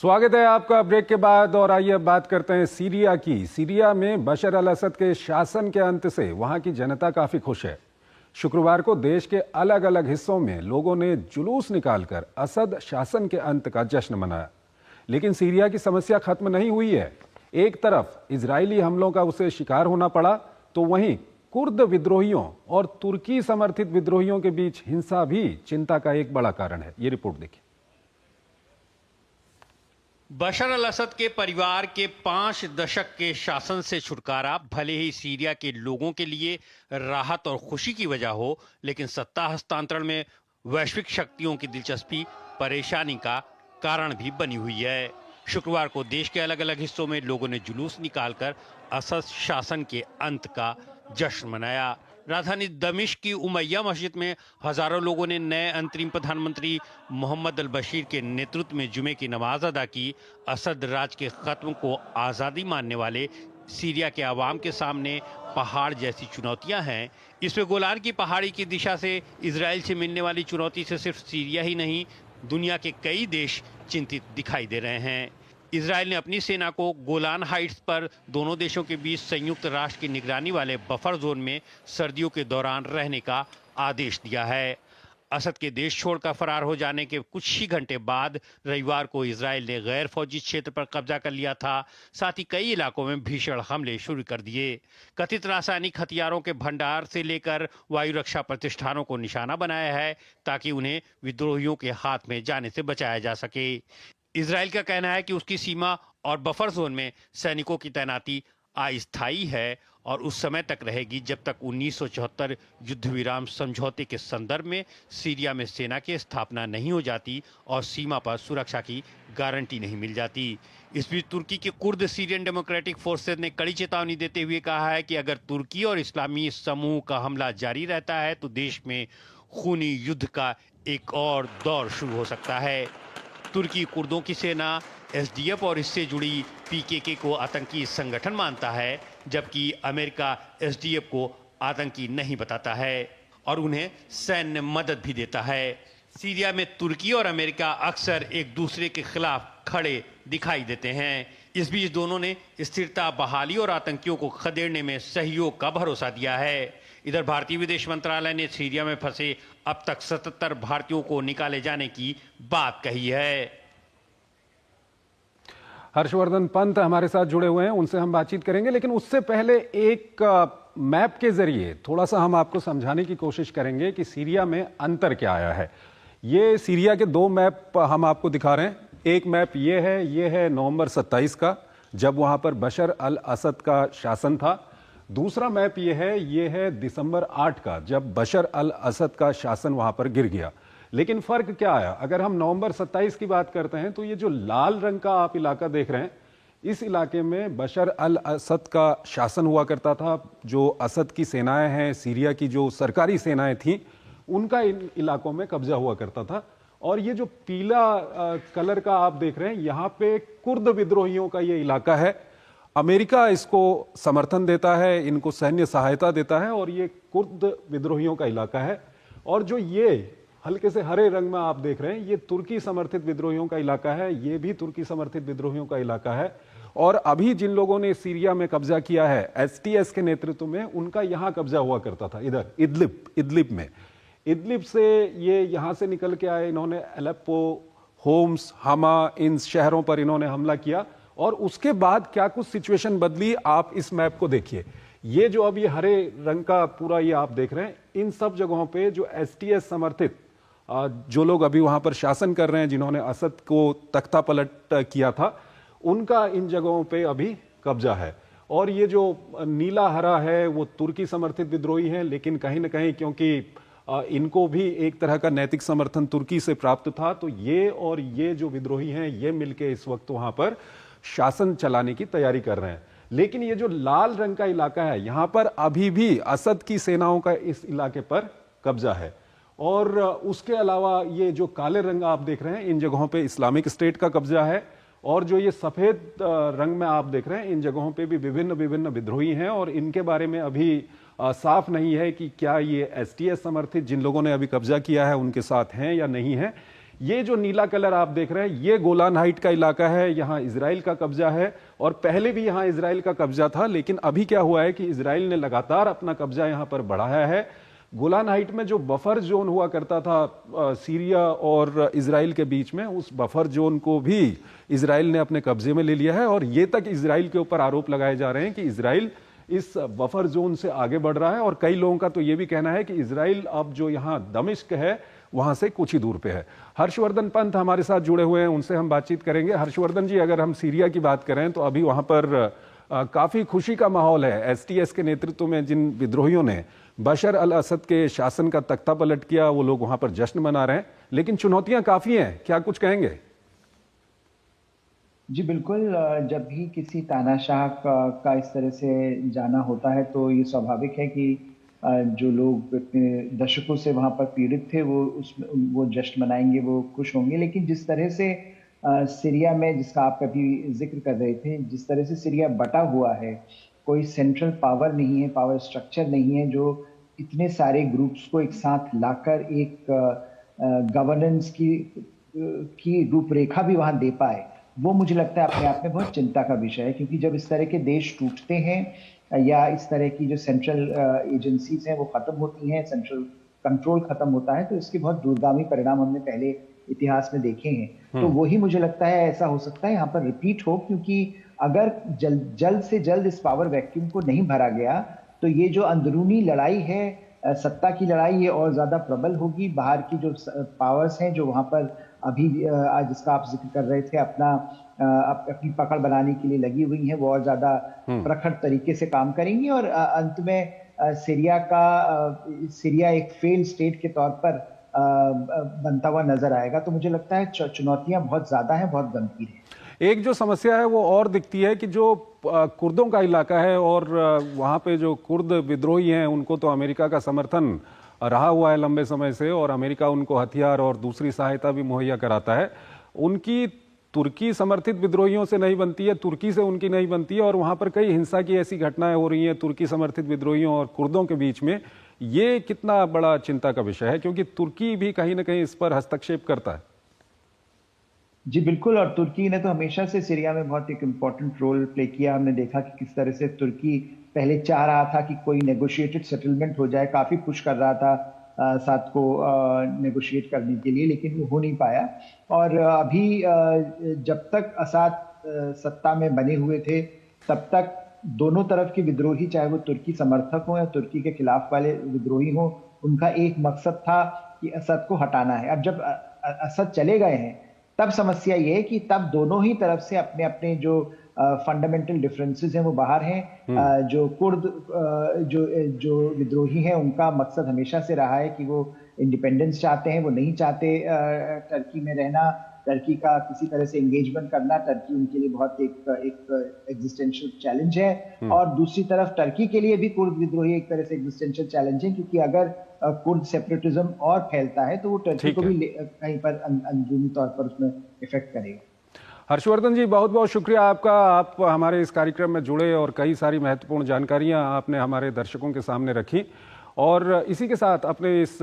स्वागत है आपका ब्रेक के बाद। और आइए अब बात करते हैं सीरिया की। सीरिया में बशर अल असद के शासन के अंत से वहां की जनता काफी खुश है। शुक्रवार को देश के अलग अलग हिस्सों में लोगों ने जुलूस निकालकर असद शासन के अंत का जश्न मनाया। लेकिन सीरिया की समस्या खत्म नहीं हुई है। एक तरफ इजरायली हमलों का उसे शिकार होना पड़ा, तो वहीं कुर्द विद्रोहियों और तुर्की समर्थित विद्रोहियों के बीच हिंसा भी चिंता का एक बड़ा कारण है। ये रिपोर्ट देखिए। बशर अल असद के परिवार के 5 दशक के शासन से छुटकारा भले ही सीरिया के लोगों के लिए राहत और खुशी की वजह हो, लेकिन सत्ता हस्तांतरण में वैश्विक शक्तियों की दिलचस्पी परेशानी का कारण भी बनी हुई है। शुक्रवार को देश के अलग अलग हिस्सों में लोगों ने जुलूस निकालकर असद शासन के अंत का जश्न मनाया। राजधानी दमिश्क की उमैया मस्जिद में हजारों लोगों ने नए अंतरिम प्रधानमंत्री मोहम्मद अल बशीर के नेतृत्व में जुमे की नमाज अदा की। असद राज के खत्म को आज़ादी मानने वाले सीरिया के अवाम के सामने पहाड़ जैसी चुनौतियां हैं। इसमें गोलान की पहाड़ी की दिशा से इजराइल से मिलने वाली चुनौती से सिर्फ सीरिया ही नहीं, दुनिया के कई देश चिंतित दिखाई दे रहे हैं। इजराइल ने अपनी सेना को गोलान हाइट्स पर दोनों देशों के बीच संयुक्त राष्ट्र की निगरानी वाले बफर जोन में सर्दियों के दौरान रहने का आदेश दिया है। असद के देश छोड़कर फरार हो जाने के कुछ ही घंटे बाद रविवार को इजराइल ने गैर फौजी क्षेत्र पर कब्जा कर लिया था। साथ ही कई इलाकों में भीषण हमले शुरू कर दिए। कथित रासायनिक हथियारों के भंडार से लेकर वायु रक्षा प्रतिष्ठानों को निशाना बनाया है, ताकि उन्हें विद्रोहियों के हाथ में जाने से बचाया जा सके। इजराइल का कहना है कि उसकी सीमा और बफर जोन में सैनिकों की तैनाती अस्थायी है और उस समय तक रहेगी जब तक 1974 युद्ध विराम समझौते के संदर्भ में सीरिया में सेना की स्थापना नहीं हो जाती और सीमा पर सुरक्षा की गारंटी नहीं मिल जाती। इस बीच तुर्की के कुर्द सीरियन डेमोक्रेटिक फोर्सेज ने कड़ी चेतावनी देते हुए कहा है कि अगर तुर्की और इस्लामी समूह का हमला जारी रहता है तो देश में खूनी युद्ध का एक और दौर शुरू हो सकता है। तुर्की कुर्दों की सेना एसडीएफ और इससे जुड़ी पीकेके को आतंकी संगठन मानता है, जबकि अमेरिका एसडीएफ को आतंकी नहीं बताता है और उन्हें सैन्य मदद भी देता है। सीरिया में तुर्की और अमेरिका अक्सर एक दूसरे के खिलाफ खड़े दिखाई देते हैं। इस बीच दोनों ने स्थिरता बहाली और आतंकियों को खदेड़ने में सहयोग का भरोसा दिया है। इधर भारतीय विदेश मंत्रालय ने सीरिया में फंसे अब तक 77 भारतीयों को निकाले जाने की बात कही है। हर्षवर्धन पंत हमारे साथ जुड़े हुए हैं, उनसे हम बातचीत करेंगे, लेकिन उससे पहले एक मैप के जरिए थोड़ा सा हम आपको समझाने की कोशिश करेंगे कि सीरिया में अंतर क्या आया है। ये सीरिया के 2 मैप हम आपको दिखा रहे हैं। एक मैप ये है नवंबर 27 का, जब वहां पर बशर अल असद का शासन था। दूसरा मैप ये है दिसंबर 8 का, जब बशर अल असद का शासन वहां पर गिर गया। लेकिन फर्क क्या आया? अगर हम नवंबर 27 की बात करते हैं तो ये जो लाल रंग का आप इलाका देख रहे हैं, इस इलाके में बशर अल असद का शासन हुआ करता था। जो असद की सेनाएं हैं, सीरिया की जो सरकारी सेनाएं थीं, उनका इन इलाकों में कब्जा हुआ करता था। और ये जो पीला कलर का आप देख रहे हैं, यहां पे कुर्द विद्रोहियों का ये इलाका है। अमेरिका इसको समर्थन देता है, इनको सैन्य सहायता देता है, और ये कुर्द विद्रोहियों का इलाका है। और जो ये हल्के से हरे रंग में आप देख रहे हैं, ये तुर्की समर्थित विद्रोहियों का इलाका है। ये भी तुर्की समर्थित विद्रोहियों का इलाका है। और अभी जिन लोगों ने सीरिया में कब्जा किया है एसटीएस के नेतृत्व में, उनका यहां कब्जा हुआ करता था, इधर इदलिब में। इदलिब से ये यहां से निकल के आए, इन्होंने अलेप्पो, होम्स, हमा, इन शहरों पर इन्होंने हमला किया। और उसके बाद क्या कुछ सिचुएशन बदली, आप इस मैप को देखिए। ये जो अब ये हरे रंग का पूरा ये आप देख रहे हैं, इन सब जगहों पे जो एसटीएस समर्थित जो लोग अभी वहां पर शासन कर रहे हैं, जिन्होंने असद को तख्ता पलट किया था, उनका इन जगहों पे अभी कब्जा है। और ये जो नीला हरा है वो तुर्की समर्थित विद्रोही हैं, लेकिन कहीं ना कहीं क्योंकि इनको भी एक तरह का नैतिक समर्थन तुर्की से प्राप्त था, तो ये और ये जो विद्रोही हैं, ये मिलके इस वक्त वहां पर शासन चलाने की तैयारी कर रहे हैं। लेकिन ये जो लाल रंग का इलाका है, यहां पर अभी भी असद की सेनाओं का इस इलाके पर कब्जा है। और उसके अलावा ये जो काले रंग आप देख रहे हैं, इन जगहों पे इस्लामिक स्टेट का कब्जा है। और जो ये सफेद रंग में आप देख रहे हैं, इन जगहों पे भी विभिन्न विभिन्न विद्रोही हैं, और इनके बारे में अभी साफ नहीं है कि क्या ये एसटीएस समर्थित जिन लोगों ने अभी कब्जा किया है उनके साथ हैं या नहीं है। ये जो नीला कलर आप देख रहे हैं, ये गोलान हाइट का इलाका है, यहाँ इजराइल का कब्जा है और पहले भी यहाँ इजराइल का कब्जा था। लेकिन अभी क्या हुआ है कि इजराइल ने लगातार अपना कब्जा यहाँ पर बढ़ाया है। गोलान हाइट में जो बफर जोन हुआ करता था सीरिया और इजराइल के बीच में, उस बफर जोन को भी इजराइल ने अपने कब्जे में ले लिया है और ये तक इजराइल के ऊपर आरोप लगाए जा रहे हैं कि इजराइल इस बफर जोन से आगे बढ़ रहा है। और कई लोगों का तो ये भी कहना है कि इजराइल अब जो यहाँ दमिश्क है वहां से कुछ ही दूर पे है। हर्षवर्धन पंत हमारे साथ जुड़े हुए हैं, उनसे हम बातचीत करेंगे। हर्षवर्धन जी, अगर हम सीरिया की बात करें तो अभी वहां पर काफी खुशी का माहौल है। एसटीएस के नेतृत्व में जिन विद्रोहियों ने बशर अल असद के शासन का तख्ता पलट किया, वो लोग वहां पर जश्न मना रहे हैं, लेकिन चुनौतियां काफी हैं। क्या कुछ कहेंगे? जी बिल्कुल। जब भी किसी तानाशाह का इस तरह से जाना होता है तो ये स्वाभाविक है कि जो लोग इतने दशकों से वहाँ पर पीड़ित थे वो जश्न मनाएंगे, वो खुश होंगे। लेकिन जिस तरह से सीरिया में, जिसका आप अभी जिक्र कर रहे थे, जिस तरह से सीरिया बटा हुआ है, कोई सेंट्रल पावर नहीं है, पावर स्ट्रक्चर नहीं है जो इतने सारे ग्रुप्स को एक साथ लाकर एक गवर्नेंस की रूपरेखा भी वहाँ दे पाए, वो मुझे लगता है अपने आप में बहुत चिंता का विषय है। क्योंकि जब इस तरह के देश टूटते हैं या इस तरह की जो सेंट्रल एजेंसीज हैं वो खत्म होती हैं, सेंट्रल कंट्रोल खत्म होता है, तो इसके बहुत दूरगामी परिणाम हमने पहले इतिहास में देखे हैं। तो वही मुझे लगता है ऐसा हो सकता है यहाँ पर रिपीट हो, क्योंकि अगर जल्द से जल्द इस पावर वैक्यूम को नहीं भरा गया तो ये जो अंदरूनी लड़ाई है, सत्ता की लड़ाई, ये और ज्यादा प्रबल होगी। बाहर की जो पावर्स हैं जो वहां पर अभी आज जिसका आप जिक्र कर रहे थे, अपनी पकड़ बनाने के लिए लगी हुई हैं, वो और ज्यादा प्रखर तरीके से काम करेंगी और अंत में सीरिया एक फेल स्टेट के तौर पर बनता हुआ नजर आएगा। तो मुझे लगता है चुनौतियां बहुत ज्यादा हैं, बहुत गंभीर हैं। एक जो समस्या है वो और दिखती है कि जो कुर्दों का इलाका है और वहाँ पे जो कुर्द विद्रोही हैं, उनको तो अमेरिका का समर्थन रहा हुआ है लंबे समय से और अमेरिका उनको हथियार और दूसरी सहायता भी मुहैया कराता है। उनकी तुर्की समर्थित विद्रोहियों से नहीं बनती है, तुर्की से उनकी नहीं बनती है और वहाँ पर कई हिंसा की ऐसी घटनाएं हो रही हैं तुर्की समर्थित विद्रोहियों और कुर्दों के बीच में। ये कितना बड़ा चिंता का विषय है, क्योंकि तुर्की भी कहीं ना कहीं इस पर हस्तक्षेप करता है। जी बिल्कुल। और तुर्की ने तो हमेशा से सीरिया में बहुत एक इम्पोर्टेंट रोल प्ले किया। हमने देखा कि किस तरह से तुर्की पहले चाह रहा था कि कोई नेगोशिएटेड सेटलमेंट हो जाए, काफी पुश कर रहा था साथ को नेगोशिएट करने के लिए, लेकिन वो हो नहीं पाया। और अभी जब तक असद सत्ता में बने हुए थे तब तक दोनों तरफ के विद्रोही, चाहे वो तुर्की समर्थक हों या तुर्की के खिलाफ वाले विद्रोही हों, उनका एक मकसद था कि असद को हटाना है। अब जब असद चले गए हैं तब समस्या ये है कि तब दोनों ही तरफ से अपने अपने जो फंडामेंटल डिफरेंसेस हैं वो बाहर हैं। जो कुर्द जो विद्रोही हैं, उनका मकसद हमेशा से रहा है कि वो इंडिपेंडेंस चाहते हैं, वो नहीं चाहते टर्की में रहना, टर्की का किसी तरह से एंगेजमेंट करना। टर्की उनके लिए बहुत एक एग्जिस्टेंशियल चैलेंज है। और दूसरी तरफ टर्की के लिए भी कुर्द विद्रोही एक तरह से एग्जिस्टेंशियल चैलेंज है, क्योंकि अगर कुर्द सेपरेटिज्म और फैलता है तो वो टर्की को भी कहीं पर अंदरूनी तौर पर उसमें इफेक्ट करेगा। हर्षवर्धन जी, बहुत बहुत शुक्रिया आपका। आप हमारे इस कार्यक्रम में जुड़े और कई सारी महत्वपूर्ण जानकारियां आपने हमारे दर्शकों के सामने रखी। और इसी के साथ अपने इस